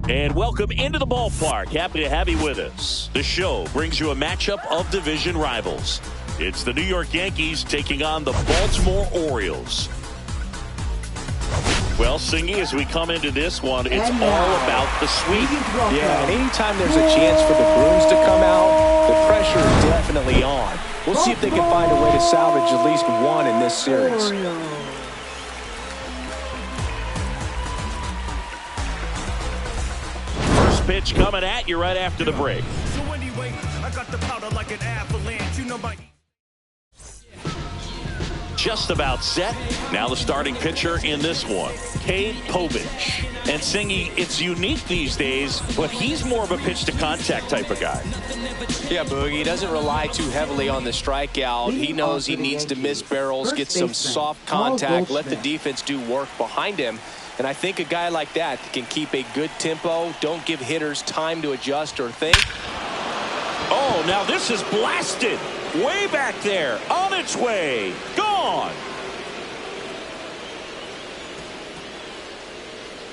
And welcome into the ballpark. Happy to have you with us. The show brings you a matchup of division rivals. It's the New York Yankees taking on the Baltimore Orioles. Well, Singy, as we come into this one, it's all about the sweep. Yeah, and anytime there's a chance for the brooms to come out, the pressure is definitely on. We'll see if they can find a way to salvage at least one in this series. Pitch coming at you right after the break. So anyway, I got the powder like an avalanche. You know my... Just about set. Now the starting pitcher in this one, Cade Povich. And Singy, it's unique these days, but he's more of a pitch-to-contact type of guy. Yeah, Boogie, he doesn't rely too heavily on the strikeout. He knows he needs to miss barrels, get some soft contact, let the defense do work behind him. And I think a guy like that can keep a good tempo, don't give hitters time to adjust or think. Oh, now this is blasted. Way back there. On its way. Gone.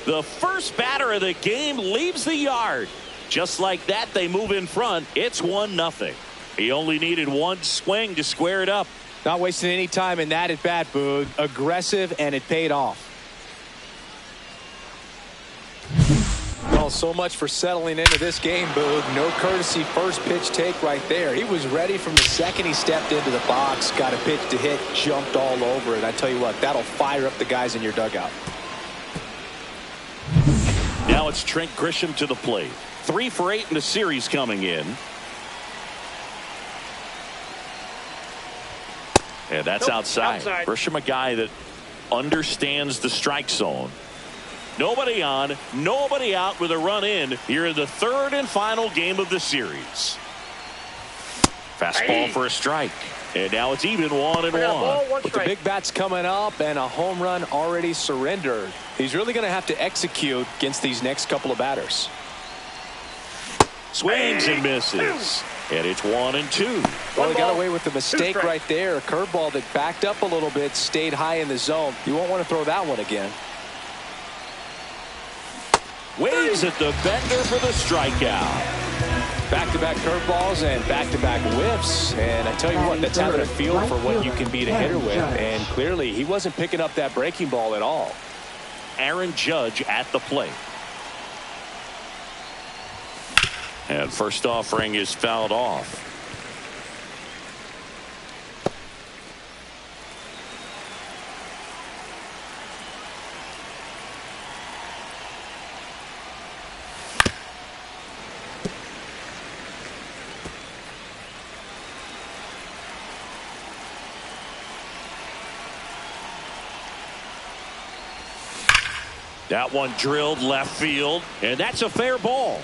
The first batter of the game leaves the yard. Just like that, they move in front. It's 1-0. He only needed one swing to square it up. Not wasting any time in that at bat, Boog. Aggressive, and it paid off. Well, so much for settling into this game, Boog. No courtesy first pitch take right there. He was ready from the second he stepped into the box, got a pitch to hit, jumped all over it. I tell you what, that'll fire up the guys in your dugout. Now it's Trent Grisham to the plate. 3 for 8 in the series coming in. And that's outside. Grisham, a guy that understands the strike zone. Nobody on, nobody out with a run in here in the third and final game of the series. Fastball for a strike. And now it's even 1-1. With the big bats coming up and a home run already surrendered, he's really going to have to execute against these next couple of batters. Swings and misses. And it's 1-2. Well, he got away with the mistake right there. A curveball that backed up a little bit, stayed high in the zone. You won't want to throw that one again. Waves at the bender for the strikeout. Back-to-back curveballs and back-to-back whiffs. And I tell you what, that's having a feel for what you can beat a hitter with. And clearly, he wasn't picking up that breaking ball at all. Aaron Judge at the plate. And first offering is fouled off. That one drilled left field, and that's a fair ball.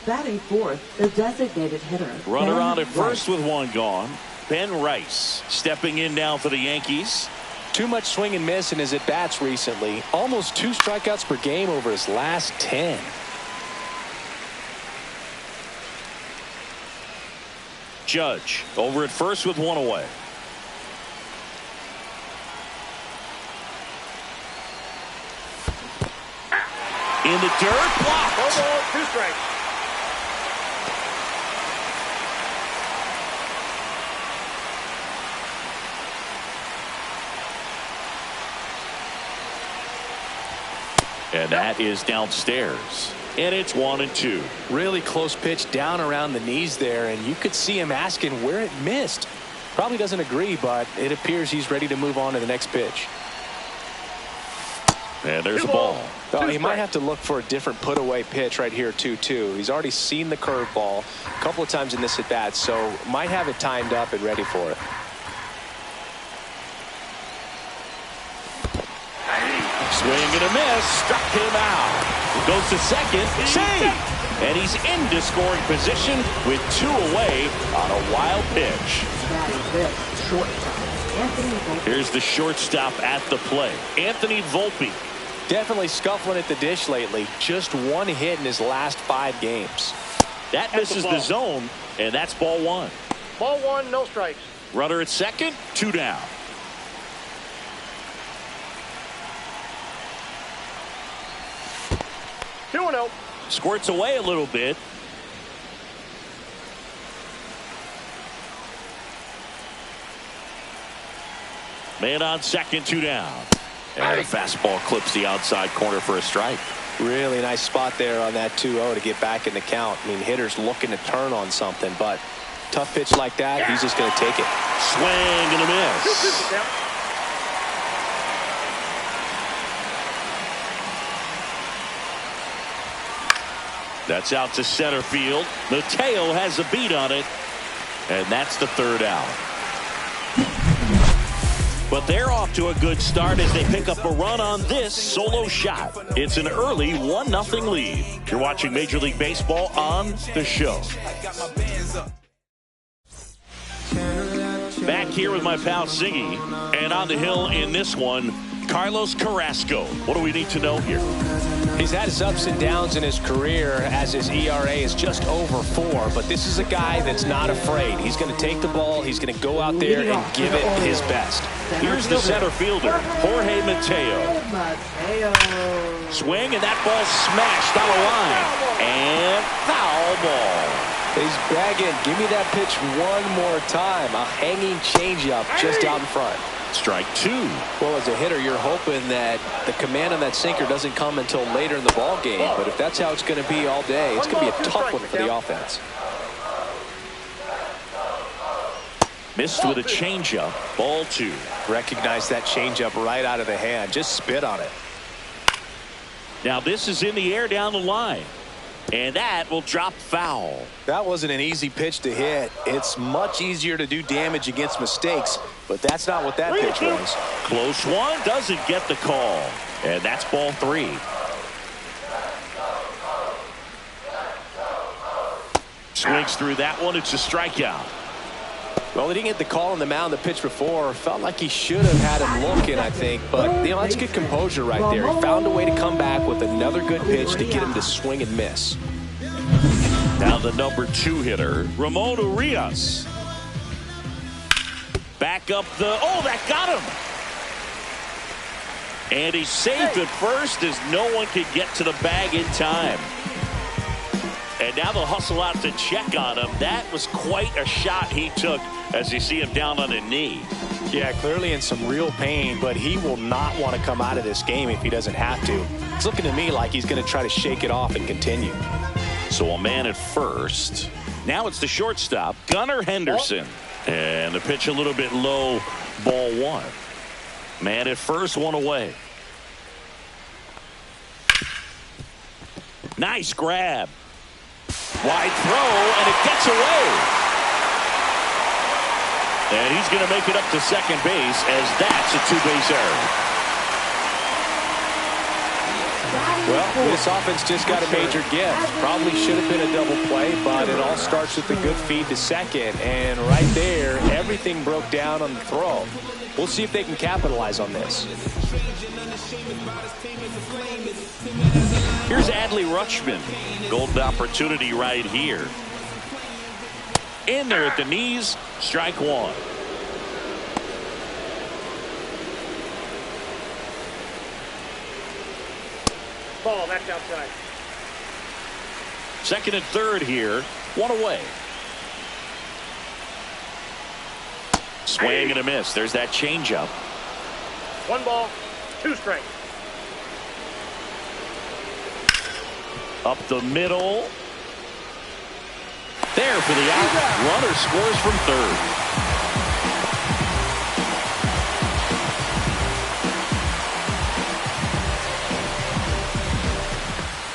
Batting fourth, the designated hitter. Runner on at first with one gone. Ben Rice stepping in now for the Yankees. Too much swing and miss in his at-bats recently. Almost 2 strikeouts per game over his last 10. Judge over at first with one away. In the dirt, blocked. 2 strikes. And that is downstairs. And it's 1-2. Really close pitch down around the knees there, and you could see him asking where it missed. Probably doesn't agree, but it appears he's ready to move on to the next pitch. And there's a ball. Oh, he might have to look for a different put-away pitch right here, 2-2. He's already seen the curveball a couple of times in this at-bat, so might have it timed up and ready for it. Swing and a miss. Struck him out. He goes to second. Save. And he's into scoring position with 2 away on a wild pitch. Here's the shortstop at the plate, Anthony Volpe. Definitely scuffling at the dish lately. Just 1 hit in his last 5 games. That misses the zone, and that's ball 1. Ball 1, no strikes. Runner at second, 2 down. Squirts away a little bit. Man on second, 2 down. And a fastball clips the outside corner for a strike. Really nice spot there on that 2-0 to get back in the count. I mean, hitters looking to turn on something, but tough pitch like that, he's just going to take it. Swing and a miss. That's out to center field. Mateo has a beat on it, and that's the 3rd out. But they're off to a good start as they pick up a run on this solo shot. It's an early 1-0 lead. You're watching Major League Baseball on The Show. Back here with my pal Siggy, and on the hill in this one, Carlos Carrasco. What do we need to know here? He's had his ups and downs in his career as his ERA is just over 4, but this is a guy that's not afraid. He's going to take the ball, he's going to go out there and give it his best. Here's the center fielder, Jorge Mateo. Swing, and that ball smashed on a line. And foul ball. He's begging, give me that pitch one more time. A hanging changeup just out in front. Strike 2. Well, as a hitter, you're hoping that the command on that sinker doesn't come until later in the ball game. But if that's how it's going to be all day, it's going to be a tough one for the offense. Missed with a changeup. Ball 2. Recognize that changeup right out of the hand. Just spit on it. Now this is in the air down the line. And that will drop foul. That wasn't an easy pitch to hit. It's much easier to do damage against mistakes, but that's not what that pitch was. Close one, doesn't get the call. And that's ball 3. Swings through that one. It's a strikeout. Well, he didn't get the call on the mound the pitch before. Felt like he should have had him looking, I think. But, that's good composure right there. He found a way to come back with another good pitch to get him to swing and miss. Now the number 2 hitter, Ramon Urias. Back up the... Oh, that got him! And he's safe at first as no one could get to the bag in time. And now they'll hustle out to check on him. That was quite a shot he took as you see him down on a knee. Yeah, clearly in some real pain, but he will not want to come out of this game if he doesn't have to. It's looking to me like he's going to try to shake it off and continue. So a man at first. Now it's the shortstop, Gunnar Henderson. And the pitch a little bit low, ball 1. Man at first, 1 away. Nice grab. Wide throw, and it gets away. And he's going to make it up to second base as that's a 2-base error. Well, this offense just got a major gift. Probably should have been a double play, but it all starts with a good feed to second. And right there, everything broke down on the throw. We'll see if they can capitalize on this. Here's Adley Rutschman. Golden opportunity right here. In there at the knees. Strike 1. Ball, that's outside. Second and third here. 1 away. Swing and a miss. There's that changeup. 1 ball, 2 strikes. Up the middle. There for the out. Runner scores from third.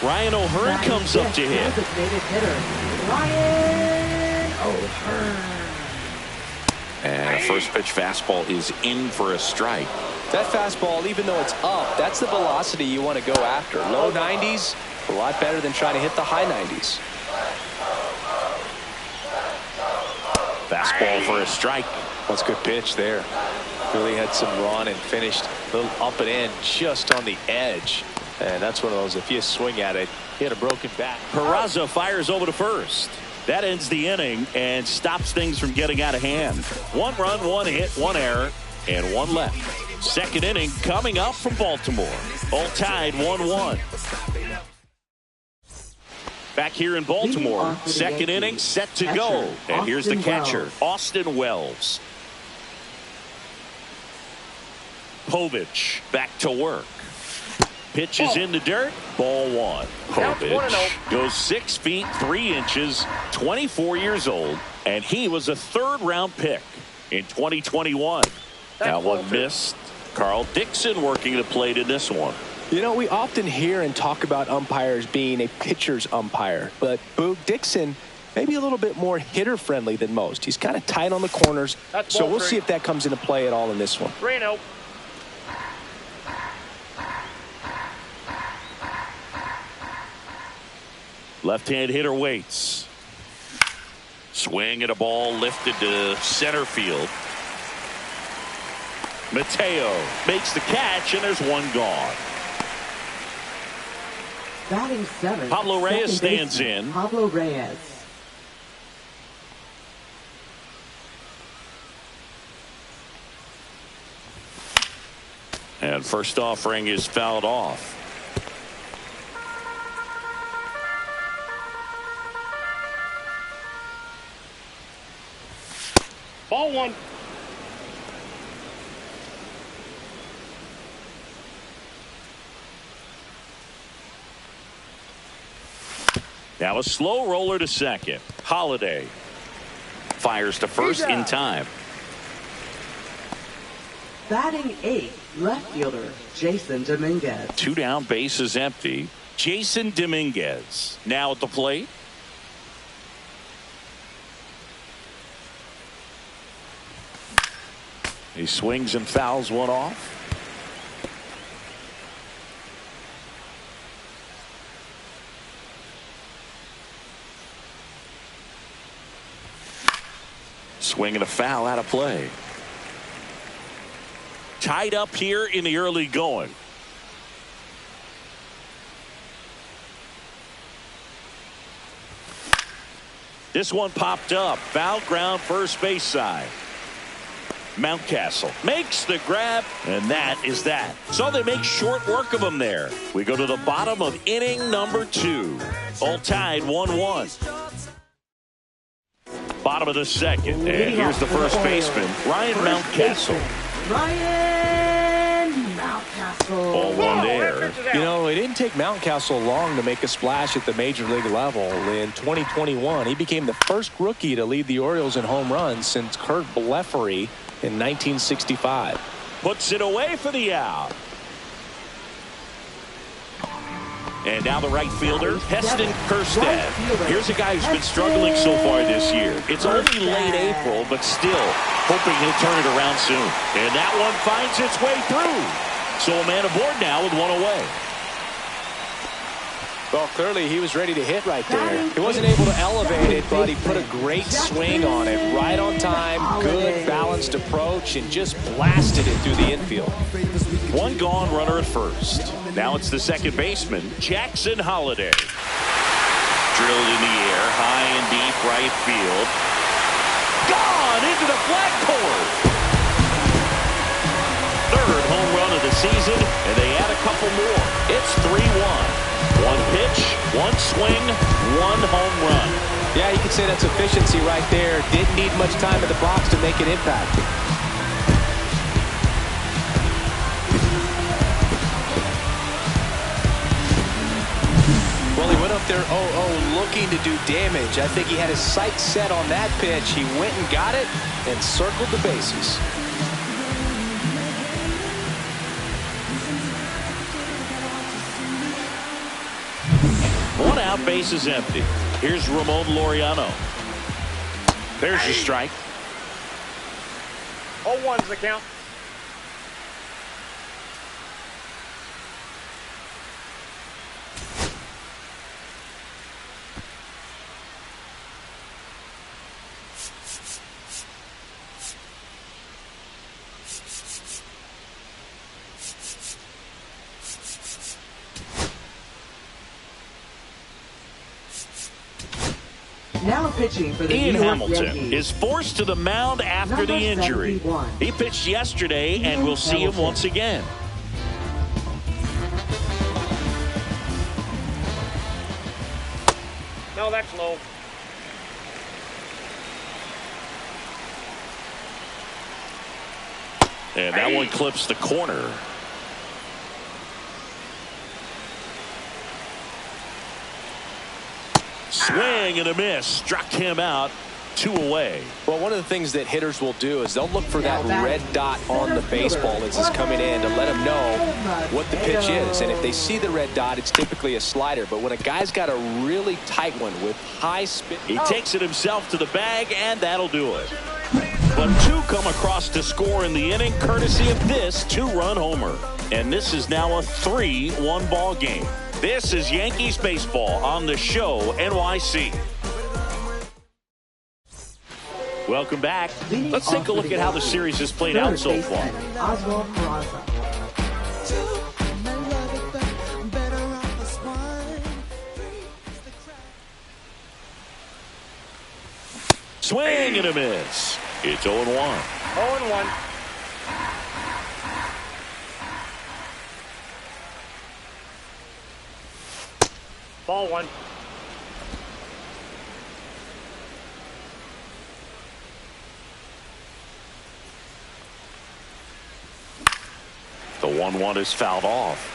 Ryan O'Hearn comes up to hit. Ryan O'Hearn. And a first pitch fastball is in for a strike. That fastball, even though it's up, that's the velocity you want to go after. Low 90s, a lot better than trying to hit the high 90s. Fastball for a strike. That's a good pitch there. Really had some run and finished a little up and in just on the edge. And that's one of those, if you swing at it, he had a broken bat. Peraza fires over to first. That ends the inning and stops things from getting out of hand. 1 run, 1 hit, 1 error, and 1 left. Second inning coming up from Baltimore. All tied 1-1. Back here in Baltimore, second inning set to go. And here's the catcher, Austin Wells. Povich back to work. Pitch is in the dirt. Ball 1. Povich goes 6 feet 3 inches, 24 years old, and he was a third-round pick in 2021. That one missed. Carl Dixon working the plate in this one. You know, we often hear and talk about umpires being a pitcher's umpire, but Boog Dixon maybe a little bit more hitter-friendly than most. He's kind of tight on the corners, so we'll see if that comes into play at all in this one. 3-0. Left-hand hitter waits. Swing at a ball lifted to center field. Mateo makes the catch, and there's one gone. Batting 7. Pablo Reyes stands in. Pablo Reyes. And first offering is fouled off. Ball 1. Now a slow roller to second. Holiday fires to first in time. Batting 8. Left fielder Jason Dominguez. 2 down, bases empty. Jason Dominguez now at the plate. He swings and fouls one off. Swing and a foul out of play. Tied up here in the early going. This one popped up. Foul ground, first base side. Mountcastle makes the grab, and that is that. So they make short work of him there. We go to the bottom of inning number 2. All tied 1-1. Bottom of the second, and here's the first baseman, Ryan Mountcastle. Ryan Mountcastle. Ball 1 there. You know, it didn't take Mountcastle long to make a splash at the major league level. In 2021, he became the first rookie to lead the Orioles in home runs since Kurt Blefary in 1965. Puts it away for the out. And now the right fielder, Heston Kjerstad. Here's a guy who's been struggling so far this year. It's only late April, but still hoping he'll turn it around soon. And that one finds its way through. So a man aboard now with 1 away. Well, clearly he was ready to hit right there. He wasn't able to elevate it, but he put a great swing on it. Right on time, good balanced approach, and just blasted it through the infield. 1 gone, runner at first. Now it's the second baseman, Jackson Holiday. Drilled in the air, high and deep right field. Gone into the flagpole. Third home run of the season, and they add a couple more. It's 3-1. 1 pitch, 1 swing, 1 home run. Yeah, you could say that's efficiency right there. Didn't need much time in the box to make an impact. Well, he went up there 0-0 looking to do damage. I think he had his sights set on that pitch. He went and got it and circled the bases. 1 out, base is empty. Here's Ramon Laureano. There's your strike. 0-1's the count. Now pitching for the Ian New York Hamilton Yankees. is forced to the mound after Number the injury. 71. He pitched yesterday, and Ian we'll see him Hamilton. once again. No, that's low. And that one clips the corner. Swing and a miss. Struck him out. 2 away. Well, one of the things that hitters will do is they'll look for that red dot on the baseball as it's coming in to let them know what the pitch is. And if they see the red dot, it's typically a slider. But when a guy's got a really tight one with high spin, He takes it himself to the bag, and that'll do it. But 2 come across to score in the inning, courtesy of this 2-run homer. And this is now a 3-1 ball game. This is Yankees baseball on the Show NYC. Welcome back. Let's take a look at how the series has played out so far. Oswald Peraza. Swing and a miss. It's 0-1. 0-1. Ball 1. The 1-1 is fouled off.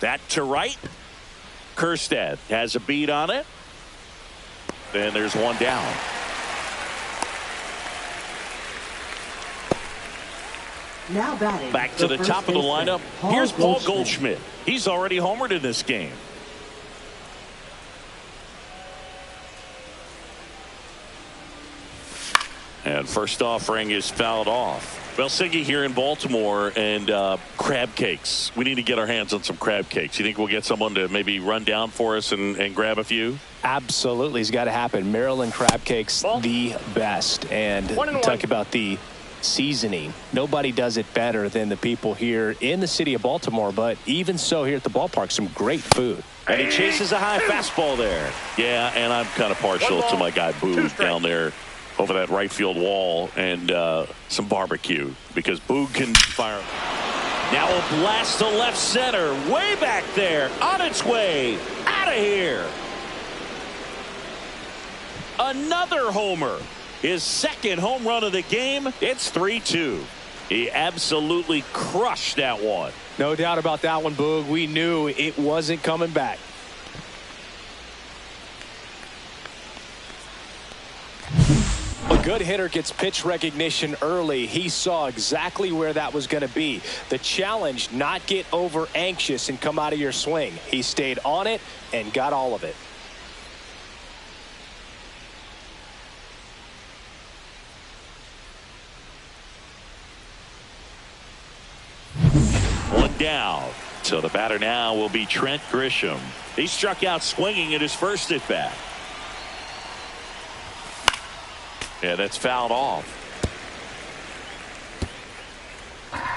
That to right. Kerstead has a beat on it. Then there's one down. Now batting. Back to the first top of the baseman, lineup. Here's Paul Goldschmidt. He's already homered in this game. And first offering is fouled off. Well, Siggy here in Baltimore, and crab cakes. We need to get our hands on some crab cakes. You think we'll get someone to maybe run down for us and grab a few? absolutely has got to happen. Maryland crab cakes, the best. And talk about the seasoning. Nobody does it better than the people here in the city of Baltimore. But even so, here at the ballpark, some great food. And he chases a high fastball there. Yeah, and I'm kind of partial to my guy Boog down there over that right field wall, and some barbecue, because Boog can fire. Now a blast to left center, way back there, on its way, out of here. Another homer, his second home run of the game. It's 3-2. He absolutely crushed that one. No doubt about that one, Boog. We knew it wasn't coming back. A good hitter gets pitch recognition early. He saw exactly where that was going to be. The challenge, not get over anxious and come out of your swing. He stayed on it and got all of it. One down. So the batter now will be Trent Grisham. He struck out swinging at his first at bat. Yeah, that's fouled off.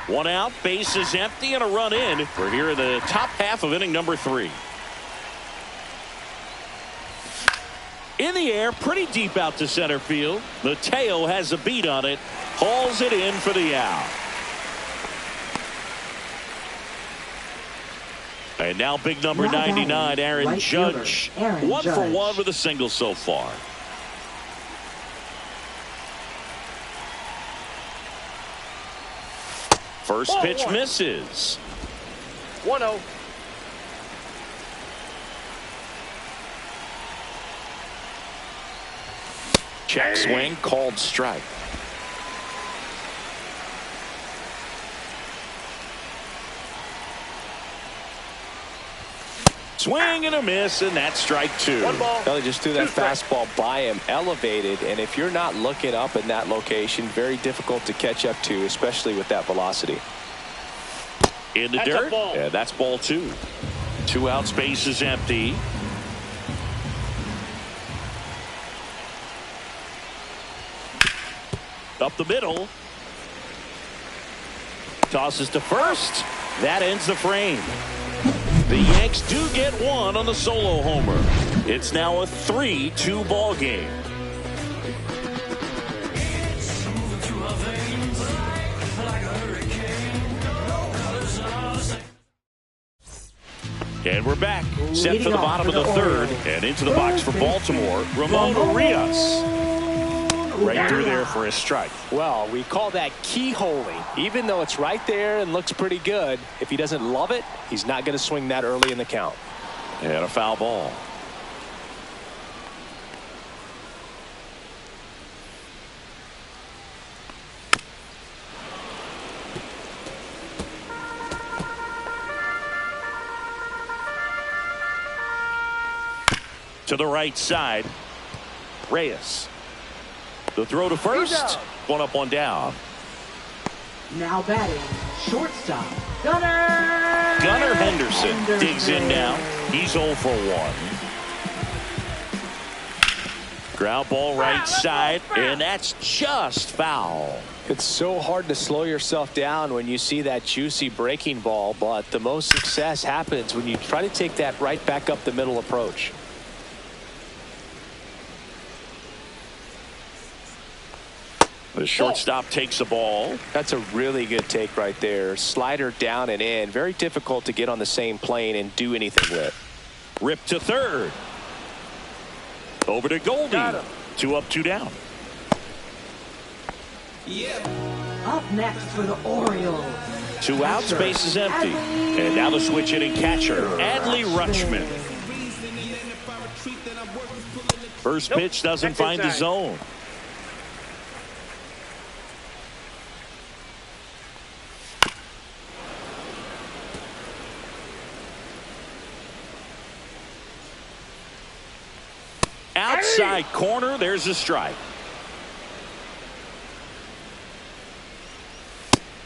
One out, base is empty, and a run in. We're here in the top half of inning number 3. In the air, pretty deep out to center field. Mateo has a beat on it, hauls it in for the out. And now big number 99, Aaron Judge. 1 for 1 with a single so far. First pitch misses. 1-0. Check swing, called strike. Swing and a miss, and that's strike 2. Well, he just threw that fastball by him, elevated, and if you're not looking up in that location, very difficult to catch up to, especially with that velocity. In the dirt, yeah, that's ball 2. 2 outs, base is empty. Up the middle. tosses to first. That ends the frame. The Yanks do get one on the solo homer. It's now a 3-2 ball game. And we're back. Set for the bottom of the third. And into the box for Baltimore, Ramon Urias. Right through there for a strike. Well, we call that keyholing. Even though it's right there and looks pretty good, if he doesn't love it, he's not going to swing that early in the count. And a foul ball. To the right side, Reyes. The throw to first. One up, one down. Now batting, shortstop, Gunnar. Gunnar Henderson digs in now. He's 0 for 1. Ground ball right side, and that's just foul. It's so hard to slow yourself down when you see that juicy breaking ball, but the most success happens when you try to take that right back up the middle approach. The shortstop takes the ball. That's a really good take right there. Slider down and in. Very difficult to get on the same plane and do anything with. Rip to third. Over to Goldie. 2 up, 2 down. Up next for the Orioles. 2 out, space is empty. And now the switch hitting catcher, Adley Rutschman. First pitch doesn't find the zone. Outside corner, there's a strike.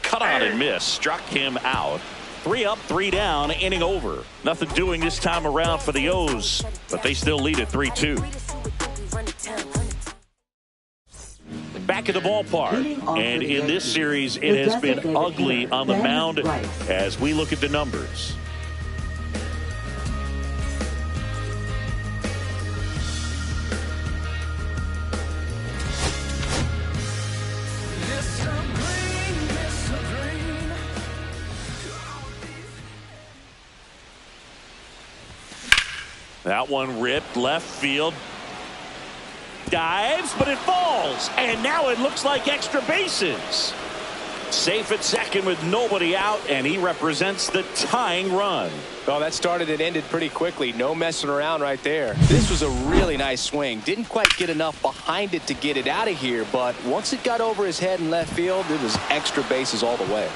Cut on and miss, struck him out. 3 up, 3 down, inning over. Nothing doing this time around for the O's, but they still lead at 3-2. Back at the ballpark, and in this series, it has been ugly on the mound as we look at the numbers. That one ripped left field. Dives, but it falls. And now it looks like extra bases. Safe at second with nobody out, and he represents the tying run. Well, that started and ended pretty quickly. No messing around right there. This was a really nice swing. Didn't quite get enough behind it to get it out of here, but once it got over his head in left field, it was extra bases all the way.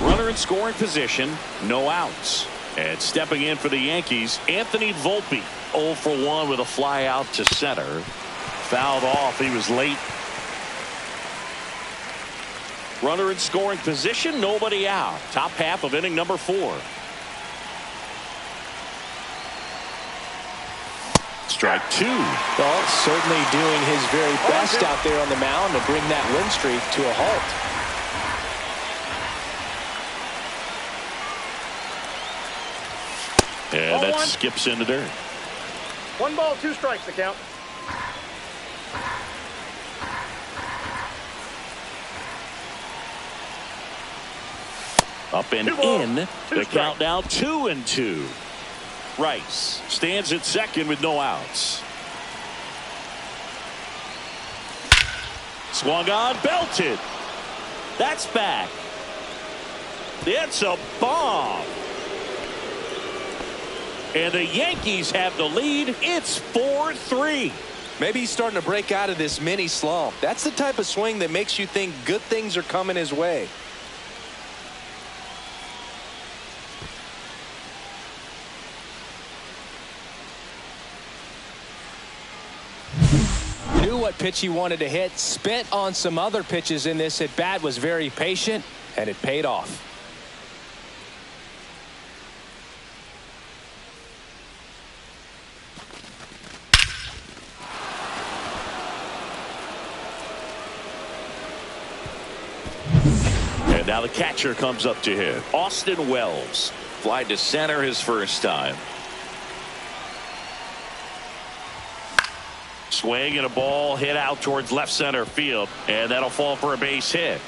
Runner in scoring position, no outs. And stepping in for the Yankees, Anthony Volpe, 0 for 1 with a fly out to center. Fouled off. He was late. Runner in scoring position, nobody out. Top half of inning number 4. Strike 2. Well, certainly doing his very best out there on the mound to bring that win streak to a halt. And that skips into dirt. 1 ball, 2 strikes to count. Up and in. The count now 2-2. Rice stands at second with no outs. Swung on, belted. That's back. It's a bomb. And the Yankees have the lead. It's 4-3. Maybe he's starting to break out of this mini slump. That's the type of swing that makes you think good things are coming his way. Knew what pitch he wanted to hit. Spent on some other pitches in this at bat. Was very patient, and it paid off. Now the catcher comes up to hit. Austin Wells. Fly to center his first time. Swing and a ball hit out towards left center field, and that'll fall for a base hit.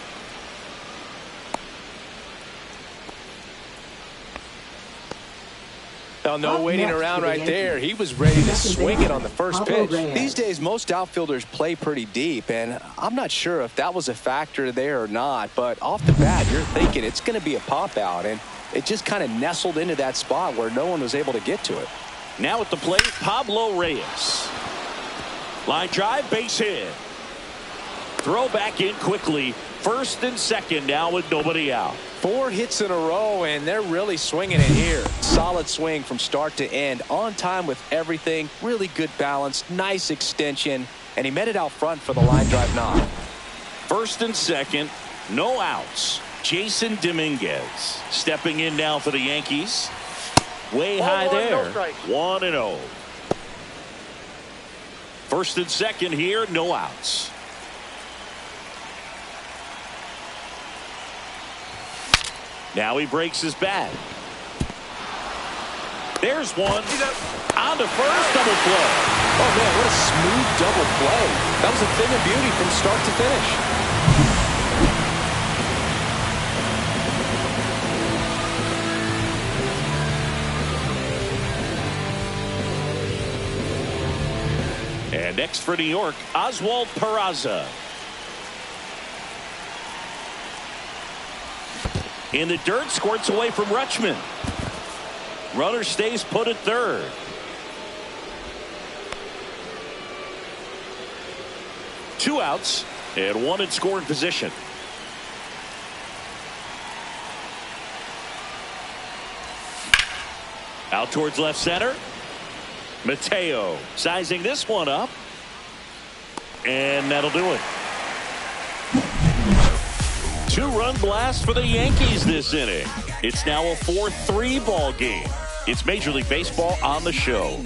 Now, no waiting around right there. He was ready to swing it on the first pitch. These days, most outfielders play pretty deep, and I'm not sure if that was a factor there or not, but off the bat, you're thinking it's going to be a pop out, and it just kind of nestled into that spot where no one was able to get to it. Now at the plate, Pablo Reyes. Line drive, base hit. Throw back in quickly. First and second now with nobody out. 4 hits in a row, and they're really swinging it here. Solid swing from start to end. On time with everything. Really good balance. Nice extension. And he met it out front for the line drive knock. First and second. No outs. Jason Dominguez stepping in now for the Yankees. Way high there. 1-0. First and second here. No outs. Now he breaks his bat. There's one. On to first, double play. Oh, man, what a smooth double play. That was a thing of beauty from start to finish. And next for New York, Oswald Peraza. In the dirt, squirts away from Rutschman. Runner stays put at third. Two outs and one in scoring position. Out towards left center. Mateo sizing this one up. And that'll do it. 2-run blast for the Yankees this inning. It's now a 4-3 ball game. It's Major League Baseball on the show.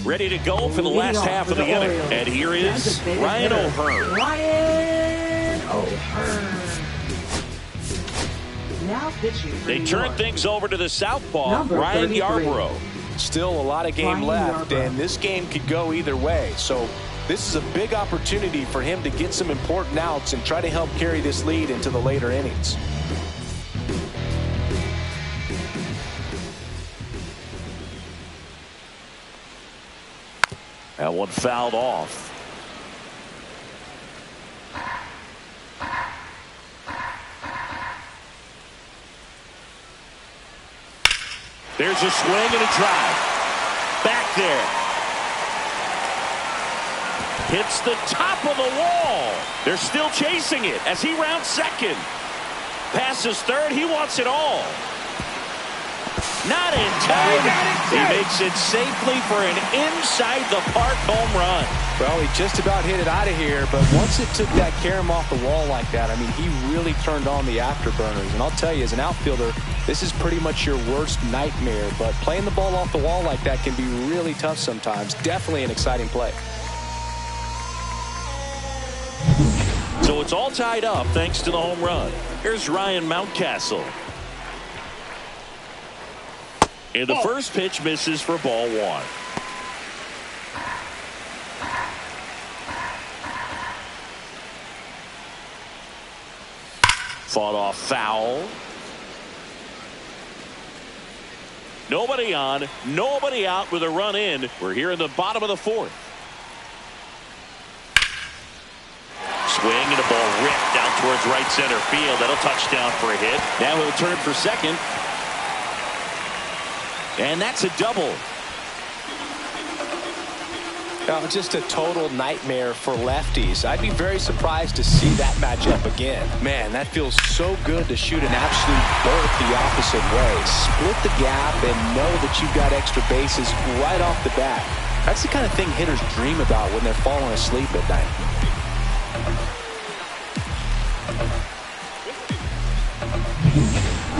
Ready to go for the last half of the inning. And here is Ryan O'Hearn. They turn things over to the southpaw, Ryan Yarbrough. Still a lot of game left, and this game could go either way. So this is a big opportunity for him to get some important outs and try to help carry this lead into the later innings. That one fouled off. There's a swing and a drive. Back there. Hits the top of the wall. They're still chasing it as he rounds second. Passes third. He wants it all. Not in time. He makes it safely for an inside-the-park home run. Well, he just about hit it out of here, but once it took that carom off the wall like that, I mean, he really turned on the afterburners. And I'll tell you, as an outfielder, this is pretty much your worst nightmare. But playing the ball off the wall like that can be really tough sometimes. Definitely an exciting play. So it's all tied up thanks to the home run. Here's Ryan Mountcastle. And the first pitch misses for ball one. Fought off foul. Nobody on, nobody out with a run in. We're here in the bottom of the fourth. Swing and a ball ripped out towards right center field. That'll touchdown for a hit. Now he'll turn for second. And that's a double. Now, just a total nightmare for lefties. I'd be very surprised to see that matchup again. Man, that feels so good to shoot an absolute bolt the opposite way. Split the gap and know that you've got extra bases right off the bat. That's the kind of thing hitters dream about when they're falling asleep at night.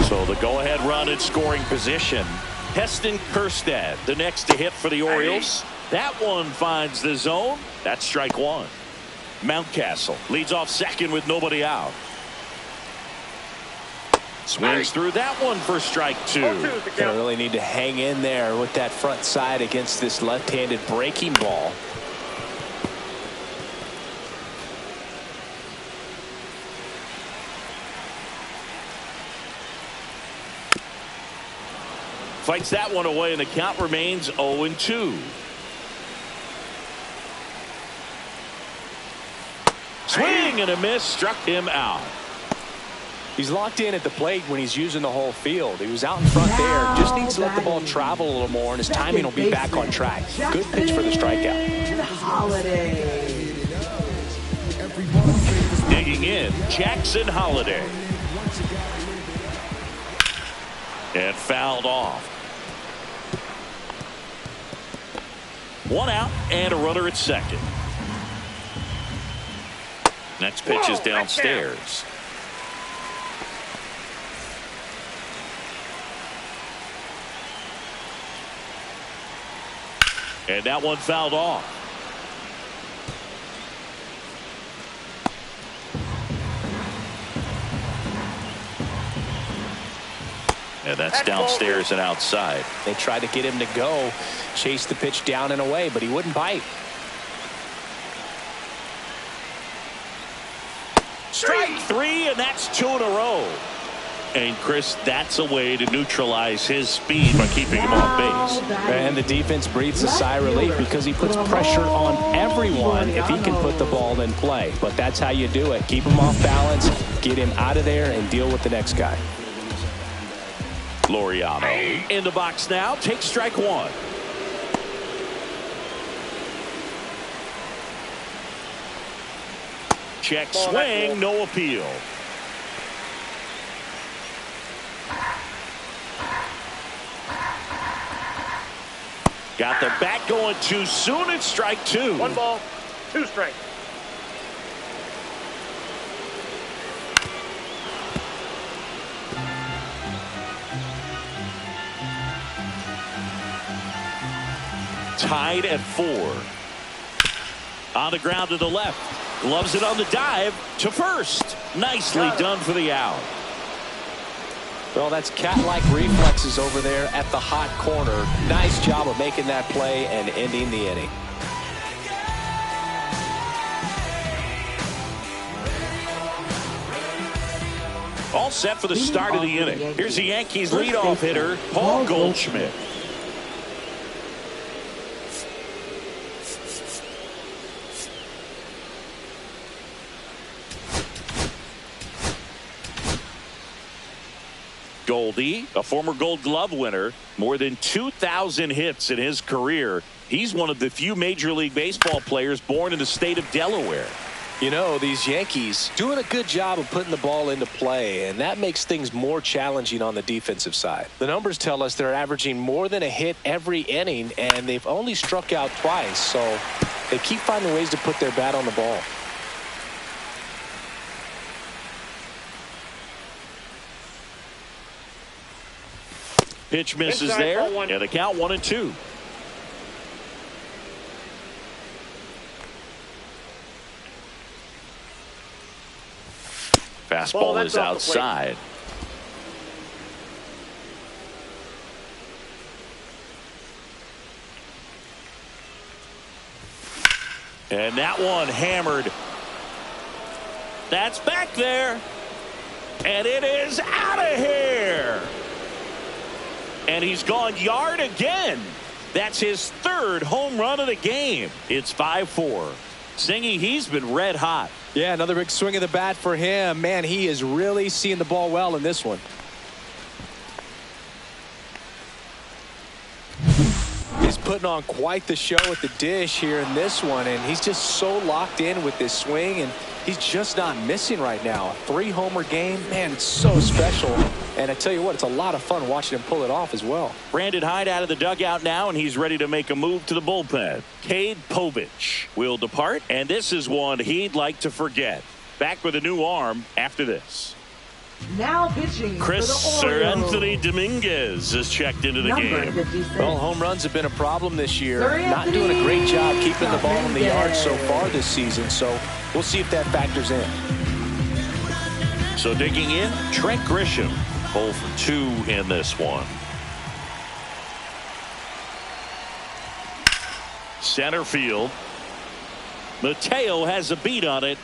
So the go-ahead run in scoring position. Heston Kjerstad, the next to hit for the Orioles. That one finds the zone. That's strike one. Mountcastle leads off second with nobody out. Swings through that one for strike two. Gonna really need to hang in there with that front side against this left-handed breaking ball. Fights that one away, and the count remains 0-2. Swing and a miss, struck him out. He's locked in at the plate when he's using the whole field. He was out in front there. Just needs to let the ball travel a little more, and his timing will be back on track. Good pitch for the strikeout. Holiday. Digging in, Jackson Holiday. And fouled off. One out and a runner at second. Next pitch is downstairs. And that one fouled off. And that's downstairs and outside. They tried to get him to go, chase the pitch down and away, but he wouldn't bite. Strike three, and that's two in a row. And Chris, that's a way to neutralize his speed by keeping him off base. And the defense breathes a sigh of relief because he puts pressure on everyone if he can put the ball in play. But that's how you do it. Keep him off balance, get him out of there, and deal with the next guy. Laureano in the box now, takes strike one. Check swing, no appeal. Got the bat going too soon. It's strike two. 1 ball, 2 strikes. Tied at 4. On the ground to the left. Gloves it on the dive to first. Nicely done for the out. Well, that's cat-like reflexes over there at the hot corner. Nice job of making that play and ending the inning. All set for the start of the inning. Here's the Yankees leadoff hitter, Paul Goldschmidt. Goldie, a former Gold Glove winner, more than 2,000 hits in his career. He's one of the few Major League Baseball players born in the state of Delaware. You know, these Yankees doing a good job of putting the ball into play, and that makes things more challenging on the defensive side. The numbers tell us they're averaging more than a hit every inning, and they've only struck out twice, so they keep finding ways to put their bat on the ball. Pitch misses there, and the count 1-2. Fastball is outside. And that one hammered. That's back there. And it is out of here. And he's gone yard again. That's his 3rd home run of the game. It's 5-4. Singy, he's been red hot. Yeah, another big swing of the bat for him. Man, he is really seeing the ball well in this one. He's putting on quite the show at the dish here in this one, and he's just so locked in with this swing, and he's just not missing right now. A 3-homer game, man, it's so special. And I tell you what, it's a lot of fun watching him pull it off as well. Brandon Hyde out of the dugout now, and he's ready to make a move to the bullpen. Cade Povich will depart, and this is one he'd like to forget. Back with a new arm after this. Now pitching Chris for the Orioles. Anthony Dominguez is checked into the game. 56. Well, home runs have been a problem this year. Sorry, Not Anthony. doing a great job keeping the ball in the yard Dominguez. so far this season. So we'll see if that factors in. So digging in, Trent Grisham, 0 for 2 in this one. Center field. Mateo has a beat on it.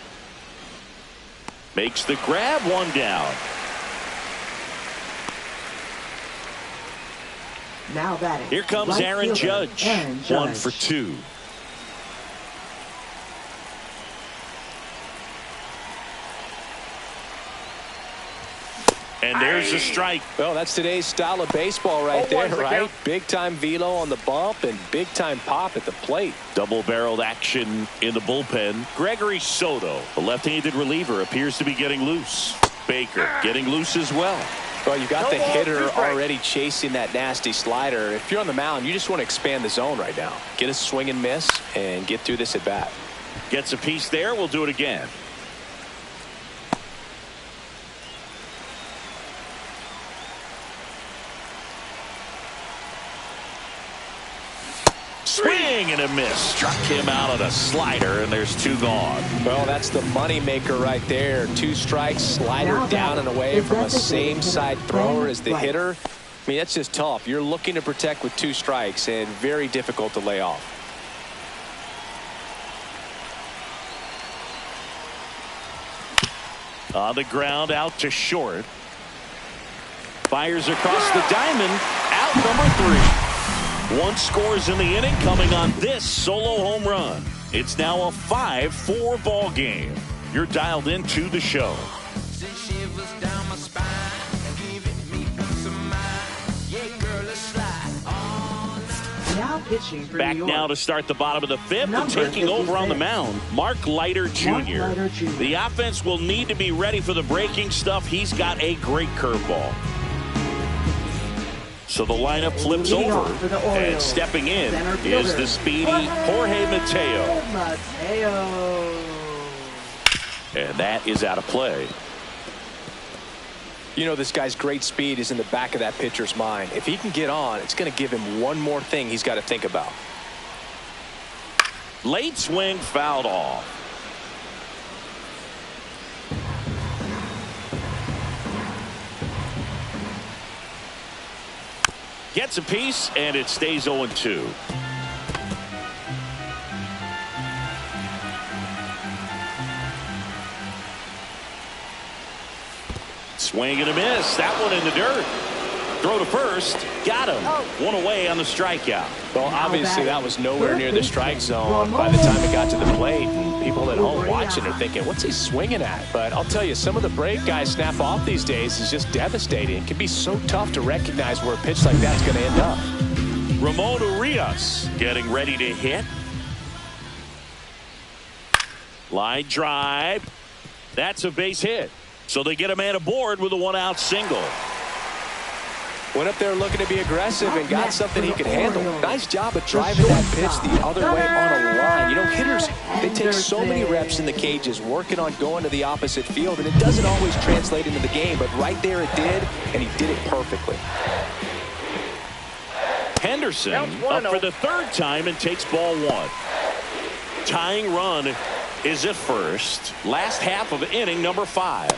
Makes the grab, 1 down. Now batting. Here comes right Aaron fielder, Judge. Aaron 1 for 2. And there's a strike. Well, that's today's style of baseball right there, 0-1's the right? count. Big-time velo on the bump and big-time pop at the plate. Double-barreled action in the bullpen. Gregory Soto, the left-handed reliever, appears to be getting loose. Baker getting loose as well. Well, you got No the ball, 2 hitter strikes. already chasing that nasty slider. If you're on the mound, you just want to expand the zone right now. Get a swing and miss and get through this at bat. Gets a piece there. We'll do it again. Swing and a miss. Struck him out on a slider, and there's 2 gone. Well, that's the money maker right there. 2 strikes, slider Now down and away is from a that the same side thrower as the right. hitter. I mean, that's just tough. You're looking to protect with 2 strikes and very difficult to lay off. On the ground, out to short. Fires across the diamond. Out number 3. 1 scores in the inning, coming on this solo home run. It's now a 5-4 ball game. You're dialed into the show. Now pitching for Back New York. now to start the bottom of the 5th and Number taking over on the 56. mound, Mark Leiter Jr. Leiter Jr. The offense will need to be ready for the breaking stuff. He's got a great curveball. So the lineup flips Leading over, off for the Orioles. and stepping in Center is fielder, the speedy Jorge Mateo. Mateo. And that is out of play. You know, this guy's great speed is in the back of that pitcher's mind. If he can get on, it's going to give him one more thing he's got to think about. Late swing, fouled off. Gets a piece, and it stays 0-2. Swing and a miss. That one in the dirt. Throw to first. Got him. 1 away on the strikeout. Well, obviously that was nowhere near the strike zone by the time it got to the plate. And people at home watching are thinking, what's he swinging at? But I'll tell you, some of the break guys snap off these days is just devastating. It can be so tough to recognize where a pitch like that's going to end up. Ramon Urias getting ready to hit. Line drive. That's a base hit. So they get a man aboard with a 1-out single. Went up there looking to be aggressive and got something he could handle. Nice job of driving that pitch the other way on a line. You know, hitters, they take so many reps in the cages working on going to the opposite field, and it doesn't always translate into the game, but right there it did, and he did it perfectly. Henderson up for the 3rd time and takes ball 1. Tying run is at first. Last half of inning number 5.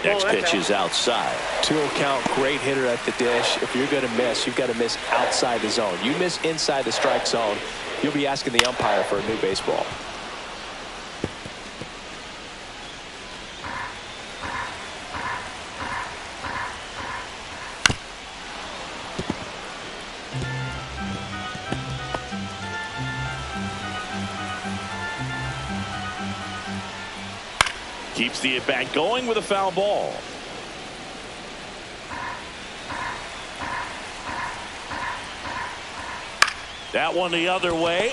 Next pitch is outside. 2-0 count, great hitter at the dish. If you're going to miss, you've got to miss outside the zone. You miss inside the strike zone, you'll be asking the umpire for a new baseball. Keeps the at-bat going with a foul ball. That one the other way.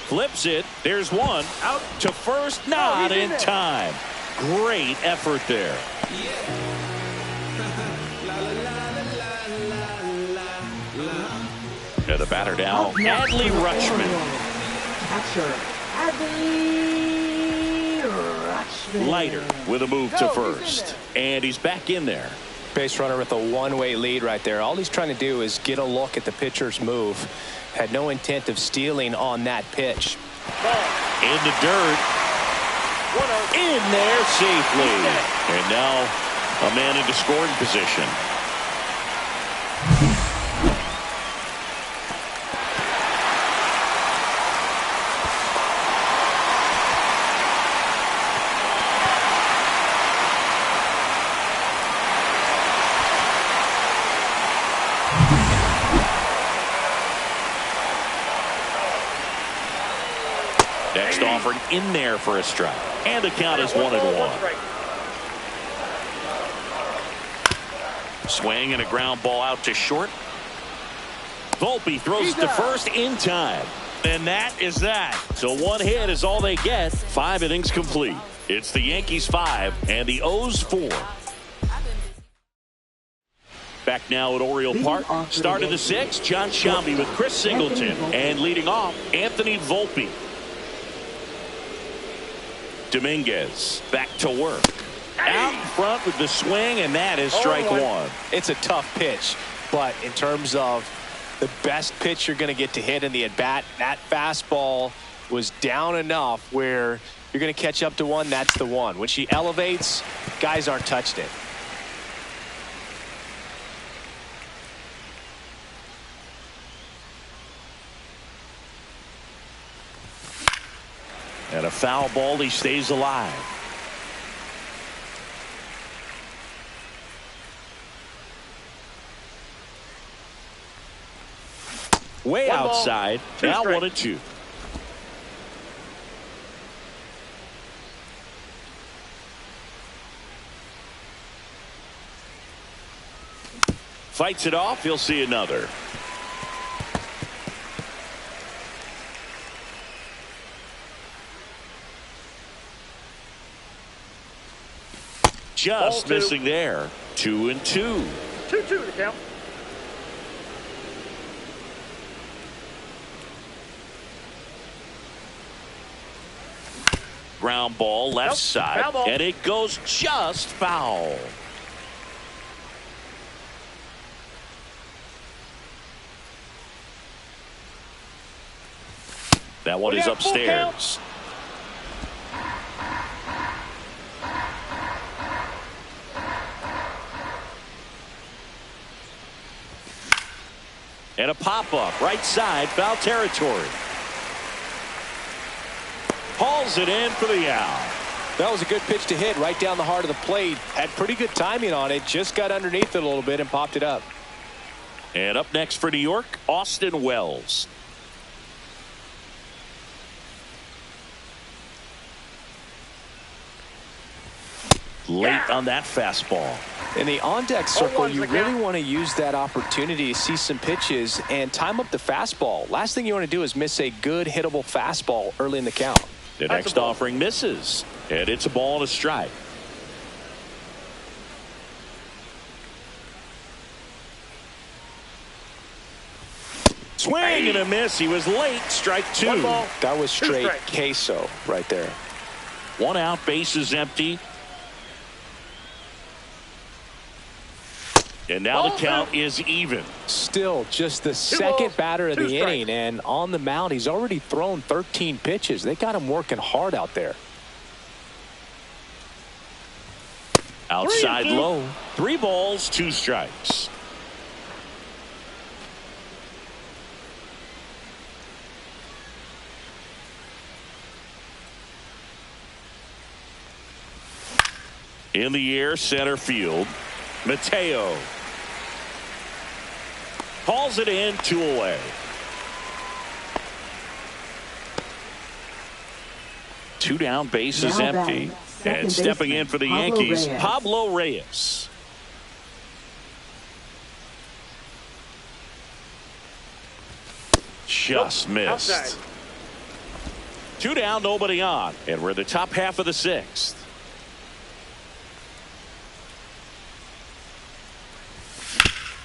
Flips it. There's one. Out to first. Not in time. Great effort there. And the batter now, Adley Rutschman. Catcher, Adley Rutschman. Leiter with a move to first. And he's back in there. Base runner with a one-way lead right there. All he's trying to do is get a look at the pitcher's move. Had no intent of stealing on that pitch. In the dirt. In there safely. And now a man into scoring position. Next offering in there for a strike. And the count is 1-1. Swing and a ground ball out to short. Volpe throws it to first in time. And that is that. So one hit is all they get. 5 innings complete. It's the Yankees 5 and the O's 4. Back now at Oriole Park. Start of the 6th. John Shambi with Chris Singleton. And leading off, Anthony Volpe. Dominguez back to work. Out in front with the swing, and that is strike 1. It's a tough pitch, but in terms of the best pitch you're going to get to hit in the at-bat, that fastball was down enough where you're going to catch up to one. That's the one. When she elevates, guys aren't touched it. And a foul ball, he stays alive. Way outside. Now 1-2. Fights it off. He'll see another. Just missing there. 2-2. 2-2 to count. Ground ball left side. Ball. And it goes just foul. That one is upstairs. And a pop-up right side, foul territory. Hauls it in for the out. That was a good pitch to hit right down the heart of the plate. Had pretty good timing on it. Just got underneath it a little bit and popped it up. And up next for New York, Austin Wells. Late on that fastball. In the on-deck circle, you really want to use that opportunity to see some pitches and time up the fastball. Last thing you want to do is miss a good hittable fastball early in the count. The next offering misses, and it's a ball and a strike. Swing and a miss. He was late. Strike 2. That was straight queso right there. 1 out, base is empty. And now the count is even. Still just the second batter of the inning, and on the mound he's already thrown 13 pitches. They got him working hard out there. Outside low. 3 balls, 2 strikes. In the air, center field. Mateo hauls it in, 2 away. Two down, base is empty. And stepping in for the Yankees, Pablo Reyes. Just missed. Outside. 2 down, nobody on. And we're in the top half of the 6th.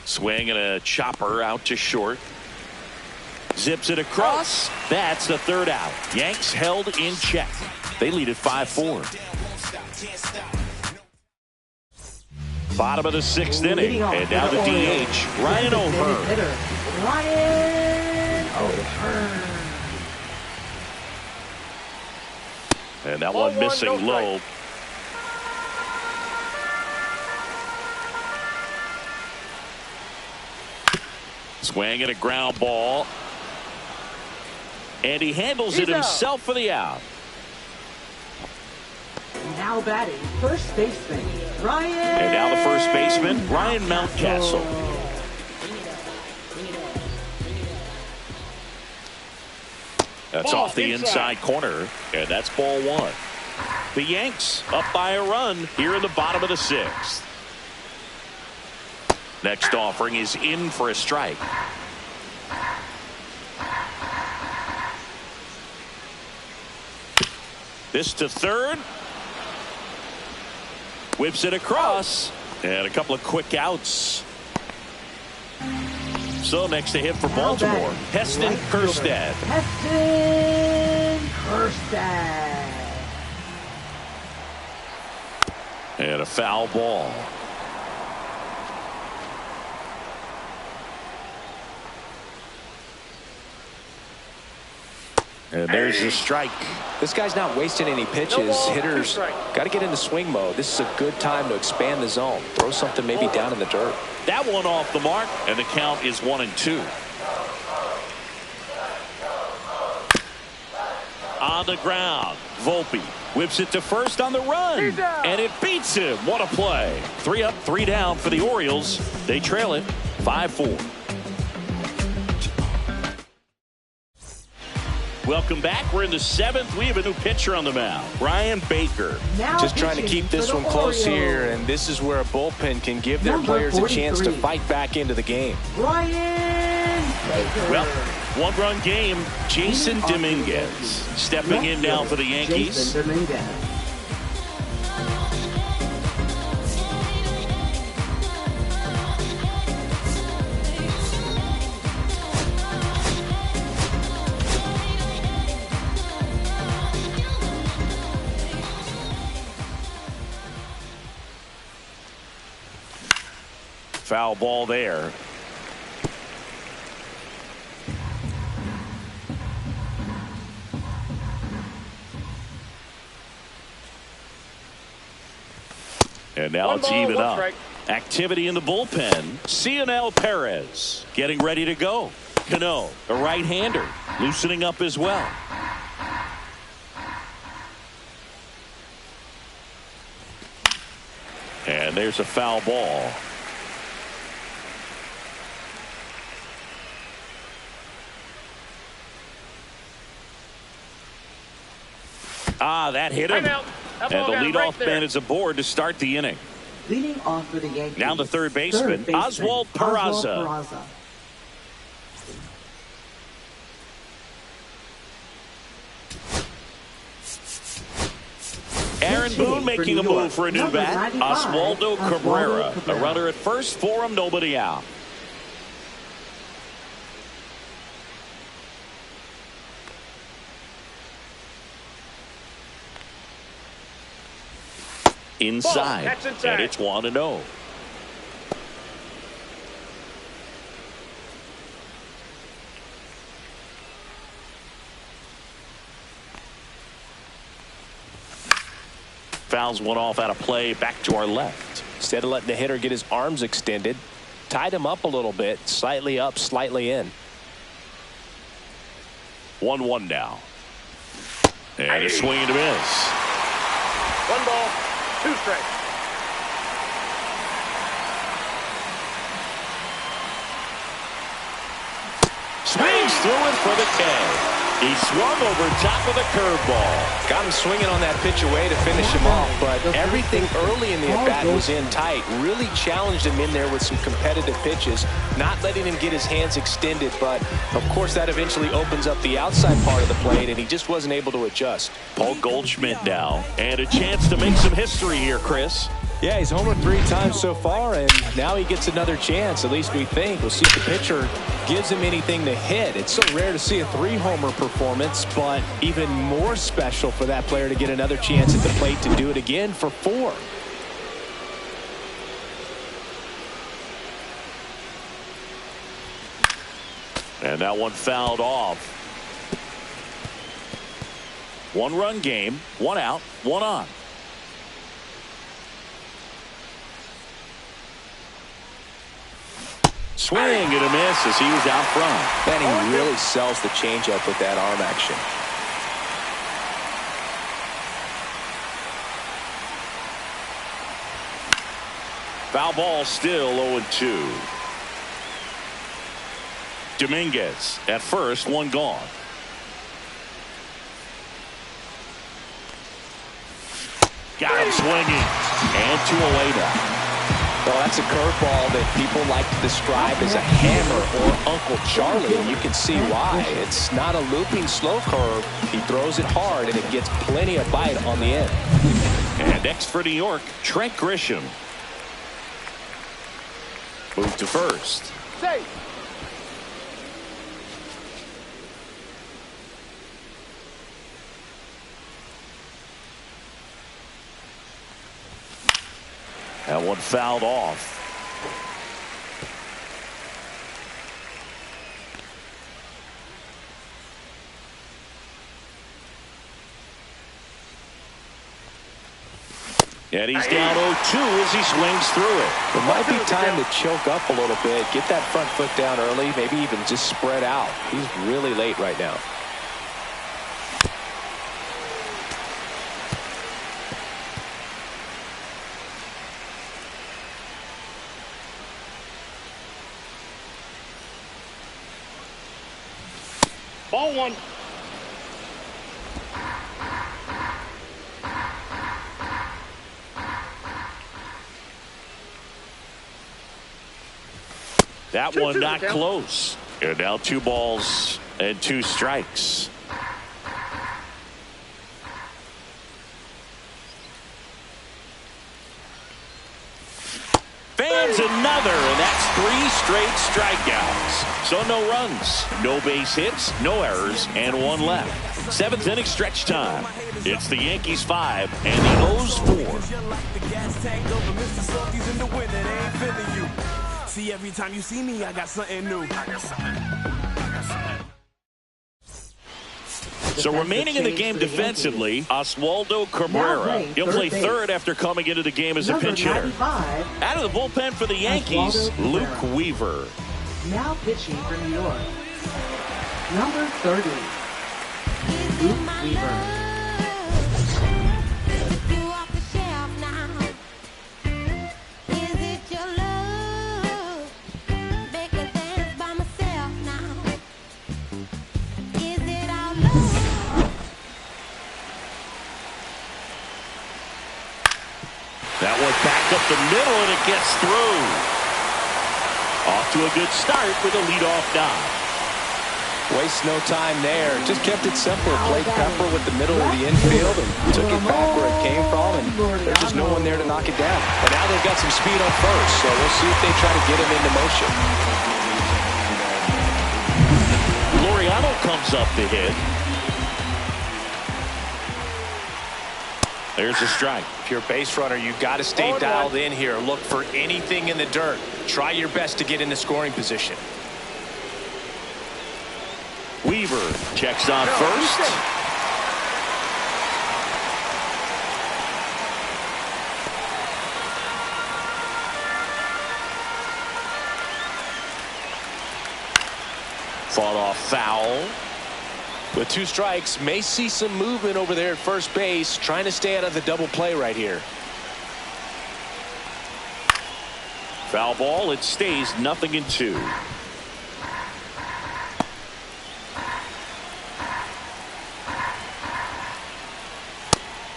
Swing and a chopper out to short. Zips it across. That's the 3rd out. Yanks held in check. They lead at 5-4. Bottom of the 6th inning, and now the DH, Ryan O'Hearn. Ryan O'Hearn. And that one missing low. Swing and a ground ball. And he handles it himself for the out. Now batting, first baseman, Ryan. And now the first baseman, Ryan Mountcastle. That's off the inside corner, and that's ball one. The Yanks up by a run here in the bottom of the 6th. Next offering is in for a strike. This to third. Whips it across. And a couple of quick outs. So next to hit for Baltimore, Heston Kjerstad. Heston Kjerstad. And a foul ball. And there's the strike. This guy's not wasting any pitches. Hitters got to get into swing mode. This is a good time to expand the zone. Throw something maybe down in the dirt. That one off the mark, and the count is 1-2. On the ground, Volpe whips it to first on the run, and it beats him. What a play. 3 up, 3 down for the Orioles. They trail it 5-4. Welcome back. We're in the 7th. We have a new pitcher on the mound, Brian Baker. Now just trying to keep this one close here, and this is where a bullpen can give their players a chance to fight back into the game. Brian Baker. Well, one-run game. Jason Dominguez stepping in now for the Yankees. Jason Dominguez. Foul ball there. And now it's even up. Activity in the bullpen. Cionel Perez getting ready to go. Cano, a right-hander, loosening up as well. And there's a foul ball. That hit him. And the leadoff man is aboard to start the inning. Leading off for the Yankees. Now the third baseman, Oswald Peraza. Aaron Boone making a move for a new bat. Oswaldo Cabrera. A runner at first for him, nobody out. Inside, and it's 1-0. Fouls one off out of play, back to our left. Instead of letting the hitter get his arms extended, tied him up a little bit, slightly up, slightly in. 1-1 now. And a swing and a miss. 1 ball. 2 strikes. Swings through it for the K. He swung over top of the curveball. Got him swinging on that pitch away to finish him off, but everything early in the at-bat was in tight. Really challenged him in there with some competitive pitches, not letting him get his hands extended, but of course that eventually opens up the outside part of the plate, and he just wasn't able to adjust. Paul Goldschmidt now, and a chance to make some history here, Chris. Yeah, he's homered 3 times so far, and now he gets another chance, at least we think. We'll see if the pitcher gives him anything to hit. It's so rare to see a 3-homer performance, but even more special for that player to get another chance at the plate to do it again for 4. And that one fouled off. 1-run game, 1 out, 1 on. Swing and a miss as he was out front. And he really sells the changeup with that arm action. Foul ball, still 0-2. Dominguez at first, 1 gone. Got him swinging. And 2 away now. Well, that's a curveball that people like to describe as a hammer or Uncle Charlie, and you can see why. It's not a looping slow curve. He throws it hard, and it gets plenty of bite on the end. And next for New York, Trent Grisham. Move to first. Safe. That one fouled off. And he's down 0-2 as he swings through it. It might be time to choke up a little bit, get that front foot down early, maybe even just spread out. He's really late right now. Ball 1. That one not close. And now 2 balls and 2 strikes. Fans another, and that's 3 straight strikeouts. So no runs, no base hits, no errors, and 1 left. 7th inning stretch time. It's the Yankees 5 and the O's 4. See, every time you see me, I got something new. So remaining in the game defensively, Oswaldo Cabrera. He'll play third after coming into the game as a pinch hitter. Out of the bullpen for the Yankees, Luke Weaver. Now pitching for New York, number 30, Luke Weaver. That one back up the middle, and it gets through. Off to a good start with a leadoff dive. Waste no time there. Just kept it simple. Played Pepper with the middle of the infield and took it back where it came from, and there's just no one there to knock it down. But now they've got some speed on first, so we'll see if they try to get him into motion. Laureano comes up to hit. There's a strike. If you're a base runner, you've got to stay dialed in here. Look for anything in the dirt. Try your best to get in the scoring position. Weaver checks on first. Fought off foul. With 2 strikes, may see some movement over there at first base, trying to stay out of the double play right here. Foul ball, it stays 0-2.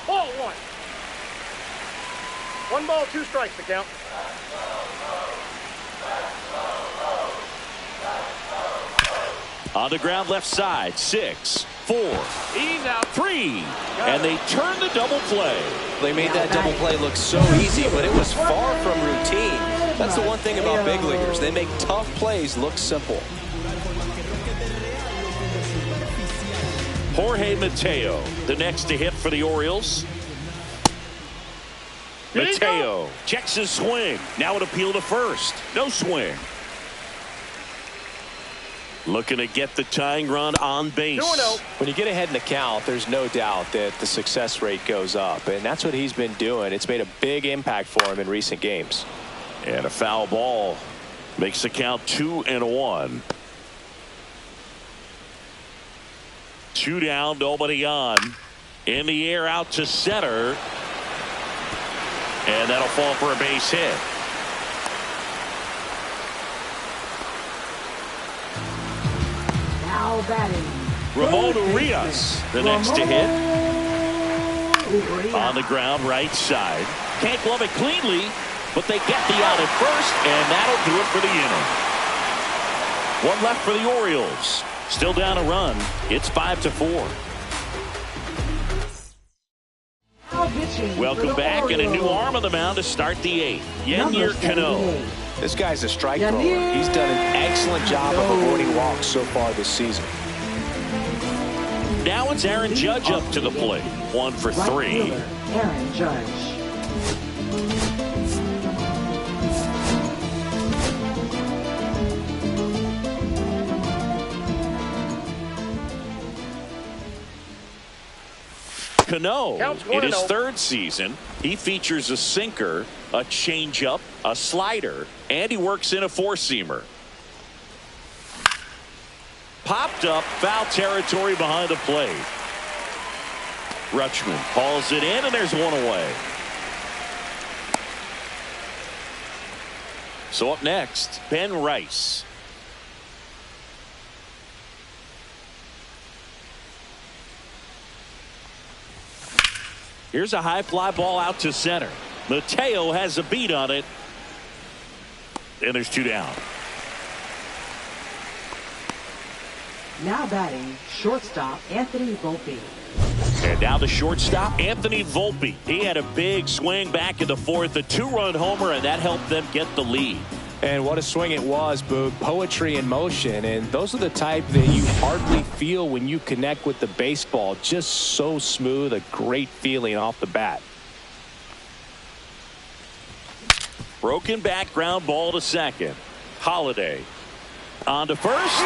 Ball 1. 1 ball, 2 strikes to count. On the ground left side, 6. 4. He's out. 3. And they turn the double play. They made that double play look so easy, but it was far from routine. That's the one thing about big leaguers. They make tough plays look simple. Jorge Mateo, the next to hit for the Orioles. Mateo checks his swing. Now an appeal to first. No swing. Looking to get the tying run on base. 2-0. When you get ahead in the count, there's no doubt that the success rate goes up, and that's what he's been doing. It's made a big impact for him in recent games. And a foul ball makes the count 2-1. 2 down, nobody on. In the air, out to center. And that'll fall for a base hit. Now batting. Ramon Urias, the next to hit. On the ground, right side. Can't glove it cleanly, but they get the out at first, and that'll do it for the inning. 1 left for the Orioles. Still down a run. It's 5-4. Welcome back, and a new arm on the mound to start the 8th. Yennier Cano. This guy's a strike thrower. He's done an excellent job of avoiding walks so far this season. Now it's Aaron Judge up to the plate. 1 for 3. Aaron Judge. Cano, in his 1-0. 3rd season, he features a sinker, a changeup, a slider, and he works in a 4-seamer. Popped up, foul territory behind the plate. Rutschman hauls it in, and there's 1 away. So up next, Ben Rice. Here's a high fly ball out to center. Mateo has a beat on it. And there's 2 down. Now batting, shortstop Anthony Volpe. And now the shortstop, Anthony Volpe. He had a big swing back in the 4th, a 2-run homer, and that helped them get the lead. And what a swing it was, Boog. Poetry in motion, and those are the type that you hardly feel when you connect with the baseball. Just so smooth, a great feeling off the bat. Broken back ground ball to second. Holiday on to first.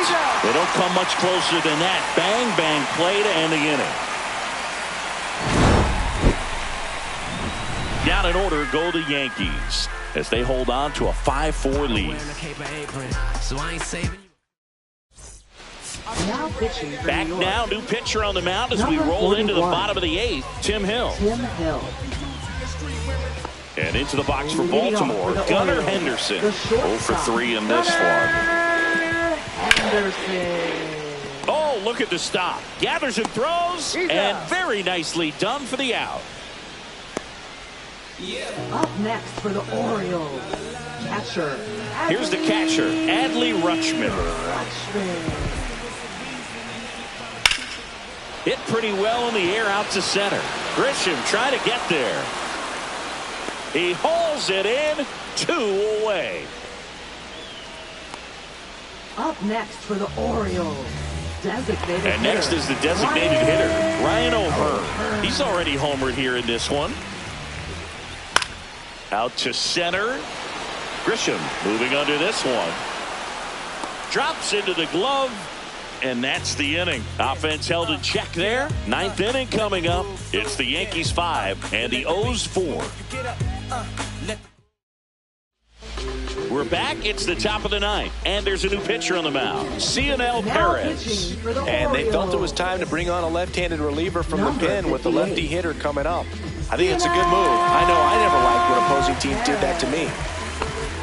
They don't come much closer than that. Bang, bang play to end the inning. Down in order go the Yankees as they hold on to a 5-4 lead. Now pitching for Back New York. now, new pitcher on the mound as we roll into the bottom of the 8th, Tim Hill. Tim Hill. And into the box for Leading off Baltimore, for the Gunnar Orioles, Henderson. the 0 for 3 in this one. Henderson. Oh, look at the stop. Gathers and throws, and very nicely done for the out. Up next for the Orioles, catcher. Here's the catcher, Adley Rutschman. Hit pretty well in the air out to center. Grisham trying to get there. He hauls it in, 2 away. Up next for the Orioles, designated And next hitter, is the designated hitter, Ryan O'Hearn. He's already homered here in this one. Out to center. Grisham moving under this one. Drops into the glove. And that's the inning. Offense held in check there. 9th inning coming up. It's the Yankees 5 and the O's 4. We're back. It's the top of the 9th. And there's a new pitcher on the mound. Cionel Perez. And they felt it was time to bring on a left-handed reliever from the pen with the lefty hitter coming up. I think it's a good move. I know I never liked when opposing teams did that to me.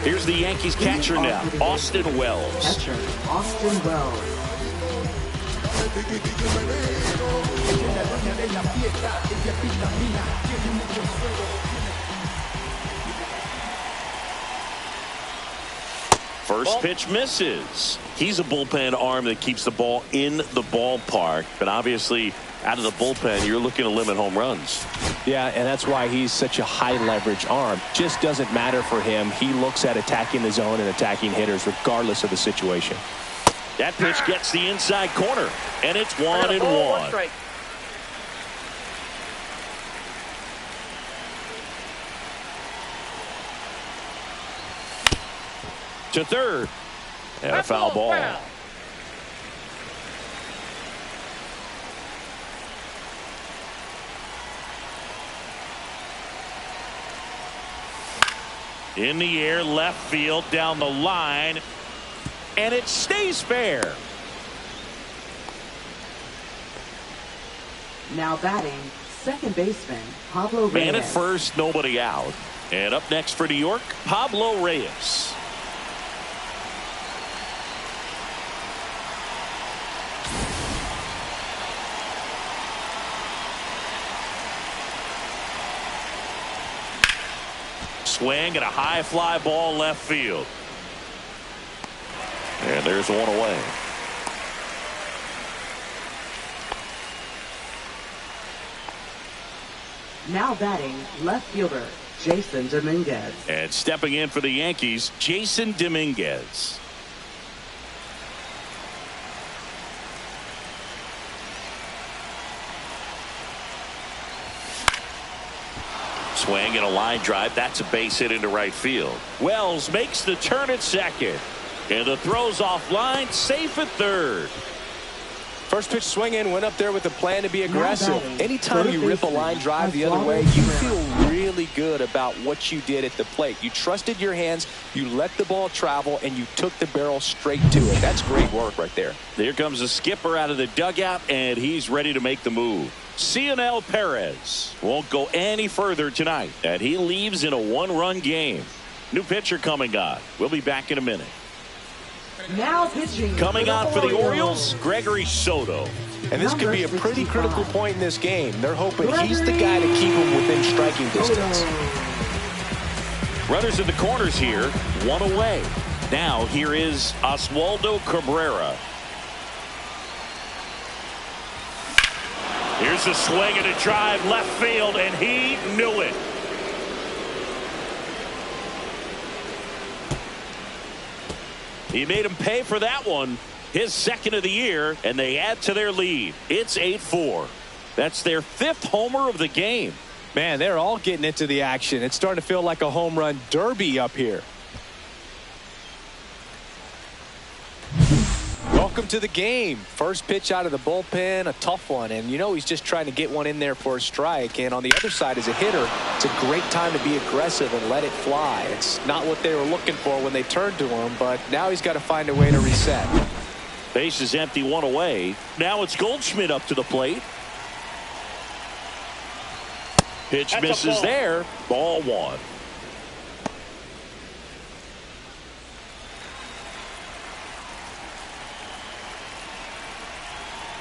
Here's the Yankees catcher now, Austin Wells. Catcher, Austin Wells. First pitch misses. He's a bullpen arm that keeps the ball in the ballpark, but obviously out of the bullpen, you're looking to limit home runs. Yeah, and that's why he's such a high leverage arm. Just doesn't matter for him. He looks at attacking the zone and attacking hitters regardless of the situation. That pitch gets the inside corner, and it's 1-1. To third, and a foul ball. In the air, left field, down the line, and it stays fair. Now batting, second baseman Pablo Reyes. Man at first, nobody out. And up next for New York, Pablo Reyes. Swing and a high fly ball left field. And there's one away. Now batting, left fielder Jason Dominguez. And stepping in for the Yankees, Jason Dominguez. Swing and a line drive. That's a base hit into right field. Wells makes the turn at second. And the throw's offline, safe at third. First pitch swinging, went up there with a plan to be aggressive. Anytime you rip a line drive the other way, you feel really good about what you did at the plate. You trusted your hands, you let the ball travel, and you took the barrel straight to it. That's great work right there. Here comes the skipper out of the dugout, and he's ready to make the move. Cionel Perez won't go any further tonight, and he leaves in a one-run game. New pitcher coming on. We'll be back in a minute. Now pitching. Coming on for the Orioles, Gregory Soto. And this could be a pretty critical point in this game. They're hoping he's the guy to keep him within striking distance. Runners in the corners here, one away. Now here is Oswaldo Cabrera. Here's a swing and a drive left field, and he knew it. He made him pay for that one. His second of the year, and they add to their lead. It's 8-4. That's their fifth homer of the game. Man, they're all getting into the action. It's starting to feel like a home run derby up here. Welcome to the game. First pitch out of the bullpen, a tough one. And you know he's just trying to get one in there for a strike. And on the other side, as a hitter, it's a great time to be aggressive and let it fly. It's not what they were looking for when they turned to him, but now he's got to find a way to reset. Base is empty, one away. Now it's Goldschmidt up to the plate. Pitch misses there. Ball one.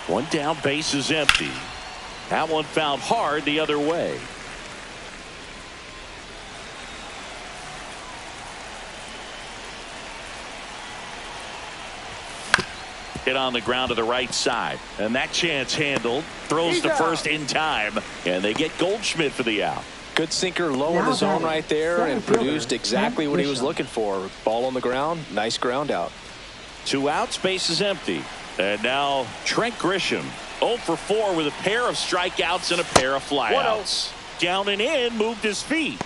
One down, base is empty. That one found hard the other way. Hit on the ground to the right side. And that chance handled. Throws to first in time. And they get Goldschmidt for the out. Good sinker low in the zone right there and produced exactly what he was looking for. Ball on the ground. Nice ground out. 2 outs, base is empty. And now Trent Grisham 0 for 4 with a pair of strikeouts and a pair of flyouts. Down and in, moved his feet.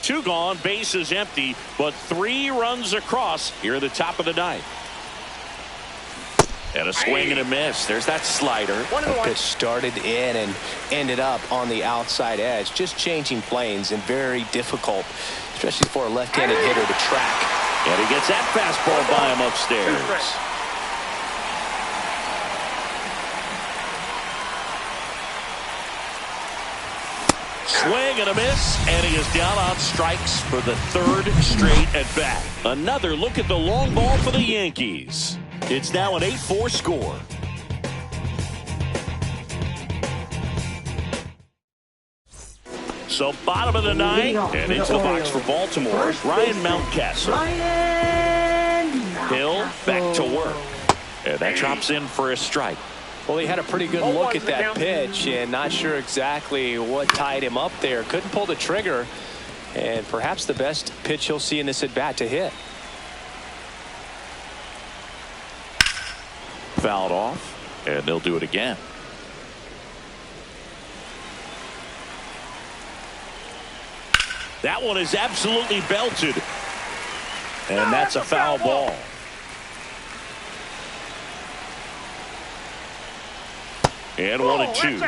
2 gone, base is empty, but 3 runs across here at the top of the ninth. And a swing and a miss. There's that slider. The pitch started in and ended up on the outside edge. Just changing planes and very difficult, especially for a left-handed hitter to track. And he gets that fastball by him upstairs. Swing and a miss, and he is down on strikes for the 3rd straight at bat. Another look at the long ball for the Yankees. It's now an 8-4 score. So bottom of the ninth, and into the box for Baltimore, Ryan Mountcastle. Hill back to work. And that drops in for a strike. Well, he had a pretty good look at that pitch and not sure exactly what tied him up there. Couldn't pull the trigger, and perhaps the best pitch he'll see in this at bat to hit. Fouled off, and they'll do it again. That one is absolutely belted, and that's a foul ball. And 1-2.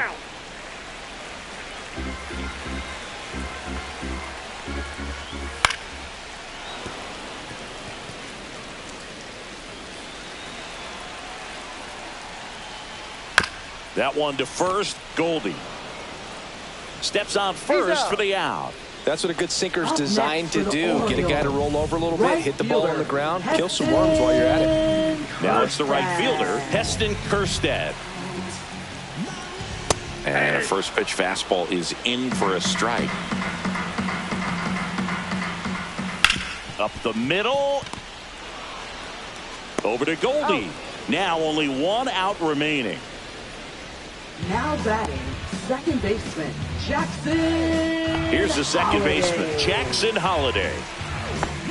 That one to first. Goldie steps on first for the out. That's what a good sinker's designed to do. Get a guy to roll over a little bit, hit the ball on the ground, kill some worms while you're at it. Now it's the right fielder, Heston Kjerstad. And a first pitch fastball is in for a strike. Up the middle. Over to Goldie. Now only one out remaining. Now batting, second baseman, Jackson. Here's the second baseman, Jackson Holliday.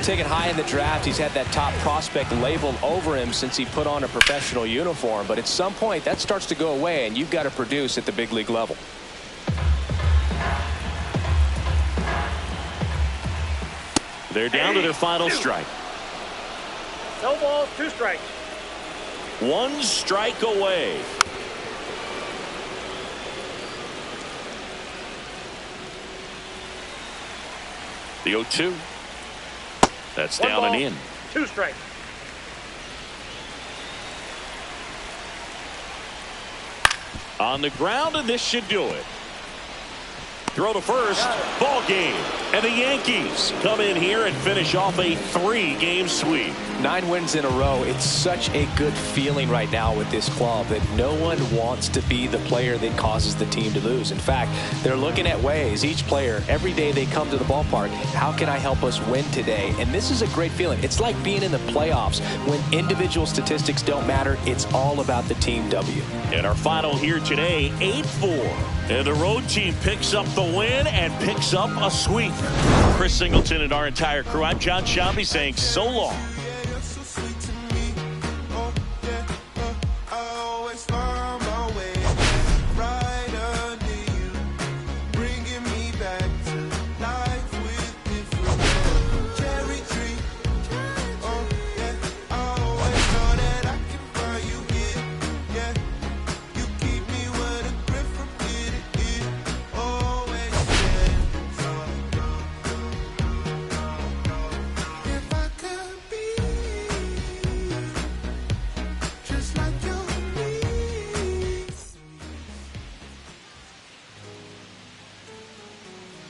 Taken high in the draft, he's had that top prospect labeled over him since he put on a professional uniform. But at some point, that starts to go away, and you've got to produce at the big league level. They're down to their final strike. No balls, 2 strikes. 1 strike away. The 0-2. That's down and in. 2 strikes. On the ground, and this should do it. Throw to first. Ball game. And the Yankees come in here and finish off a 3-game sweep. 9 wins in a row. It's such a good feeling right now with this club that no one wants to be the player that causes the team to lose. In fact, they're looking at ways, each player, every day they come to the ballpark, how can I help us win today? And this is a great feeling. It's like being in the playoffs. When individual statistics don't matter, it's all about the team W. And our final here today, 8-4. And the road team picks up the win and picks up a sweep. Chris Singleton and our entire crew, I'm John Shambi saying so long.